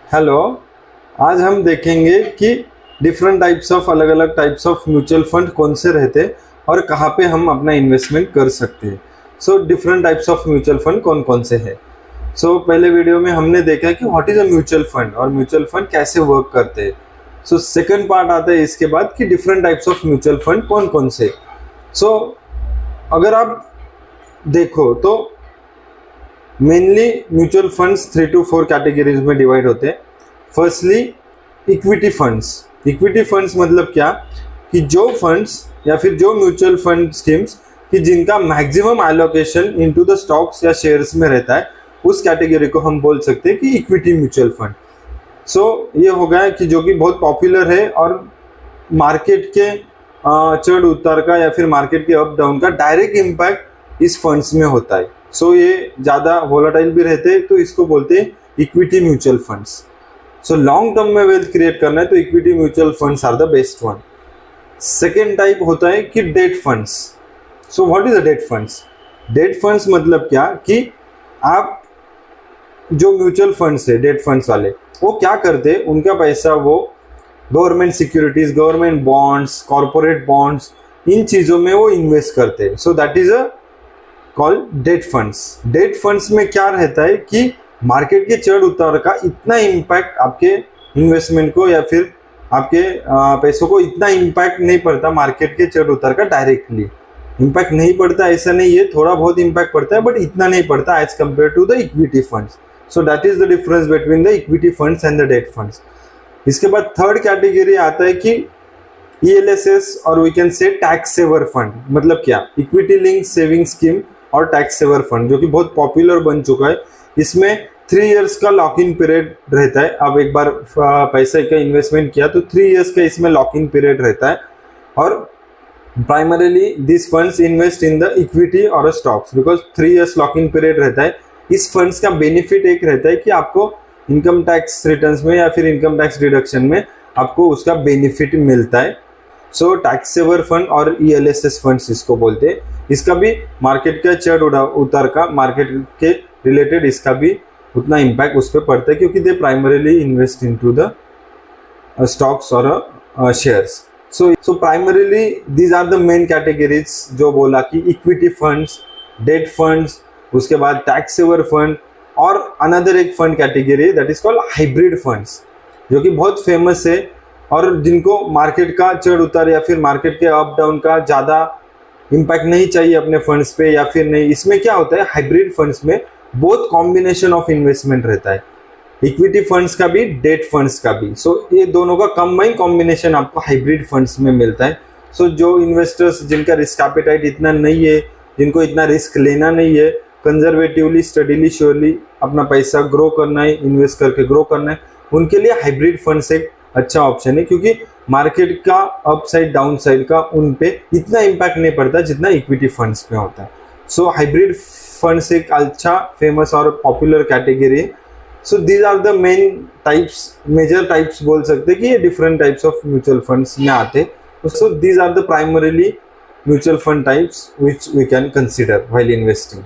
Hello. आज हम देखेंगे कि डिफरेंट टाइप्स ऑफ अलग अलग टाइप्स ऑफ म्यूचुअल फंड कौन से रहते हैं और कहाँ पे हम अपना इन्वेस्टमेंट कर सकते हैं। So different types of mutual fund कौन कौन से हैं। पहले वीडियो में हमने देखा कि what is a mutual fund और म्यूचुअल फंड कैसे वर्क करते हैं। सेकंड पार्ट आता है इसके बाद कि different types of mutual fund कौन कौन से। अगर आप देखो तो mainly mutual funds 3 to 4 categories में डिवाइड होते हैं। Firstly equity funds. Equity funds मतलब क्या कि जो फंड्स या फिर जो म्यूचुअल फंड स्कीम्स कि जिनका maximum allocation into the stocks या शेयर्स में रहता है, उस कैटेगरी को हम बोल सकते हैं कि इक्विटी म्यूचुअल फंड। ये हो गया कि जो कि बहुत पॉपुलर है और मार्केट के चढ़ उतार का या फिर मार्केट के अप डाउन का डायरेक्ट इम्पैक्ट इस फंड्स में होता है। ये ज़्यादा वोलाटाइल भी रहते हैं, तो इसको बोलते हैं equity mutual funds. Long term में वेल्थ क्रिएट करना है तो equity mutual funds are the best one. Second type होता है कि debt funds. What is a debt funds? Debt funds मतलब क्या कि आप जो म्यूचुअल फंड्स है डेट फंड्स वाले, वो क्या करते हैं, उनका पैसा वो government securities, government bonds, corporate bonds, इन चीज़ों में वो इन्वेस्ट करते हैं। That is a called date funds. Debt funds में क्या रहता है कि मार्केट के चढ़ उतार का इतना इम्पैक्ट आपके इन्वेस्टमेंट को या फिर आपके पैसों को इतना इम्पैक्ट नहीं पड़ता। मार्केट के चढ़ उतार का डायरेक्टली इम्पैक्ट नहीं पड़ता, ऐसा नहीं है, थोड़ा बहुत इम्पैक्ट पड़ता है बट इतना नहीं पड़ता as compare to the equity funds. That is the difference between the equity funds and the debt funds. इसके बाद थर्ड कैटेगरी आता है कि ELSS और we can say tax saver fund. मतलब क्या? इक्विटी लिंक सेविंग स्कीम और tax saver fund, जो कि बहुत पॉपुलर बन चुका है। इसमें 3 इयर्स का लॉक इन पीरियड रहता है। अब एक बार पैसे का इन्वेस्टमेंट किया तो 3 इयर्स का इसमें लॉक इन पीरियड रहता है। और primarily this funds invest in the equity और stocks because 3 years lock in period रहता है। इस फंड्स का बेनिफिट एक रहता है कि आपको इनकम टैक्स रिटर्न्स में या फिर इनकम टैक्स डिडक्शन में आपको उसका बेनिफिट मिलता है। टैक्स सेवर फंड और ELSS फंड्स इसको बोलते हैं। इसका भी मार्केट का चढ़ उतार का, मार्केट के रिलेटेड इसका भी उतना इम्पैक्ट उस पर पड़ता है क्योंकि they primarily invest into the stocks और shares. Primarily these are the main categories जो बोला कि इक्विटी फंड्स, डेट फंड्स, उसके बाद टैक्स सेवर फंड और अनदर एक fund category that is called hybrid funds, जो कि बहुत फेमस है और जिनको मार्केट का चढ़ उतार या फिर मार्केट के अप डाउन का ज़्यादा इम्पैक्ट नहीं चाहिए अपने फंड्स पे या फिर नहीं। इसमें क्या होता है, हाइब्रिड फंड्स में बहुत कॉम्बिनेशन ऑफ इन्वेस्टमेंट रहता है, इक्विटी फंड्स का भी, डेट फंड्स का भी। ये दोनों का कंबाइन कॉम्बिनेशन आपको हाइब्रिड फंड्स में मिलता है। जो इन्वेस्टर्स जिनका रिस्क एपेटाइट इतना नहीं है, जिनको इतना रिस्क लेना नहीं है, कंजर्वेटिवली, स्टडीली, श्योरली अपना पैसा ग्रो करना है, इन्वेस्ट करके ग्रो करना है, उनके लिए हाइब्रिड फंड्स एक अच्छा ऑप्शन है क्योंकि मार्केट का अप साइड डाउन साइड का उन पे इतना इम्पैक्ट नहीं पड़ता जितना इक्विटी फंड्स में होता है। हाइब्रिड फंड्स एक अच्छा फेमस और पॉपुलर कैटेगरी है। These are the main types, major types बोल सकते हैं कि ये different types of mutual funds में आते हैं। These are the primarily mutual fund types which we can consider while investing.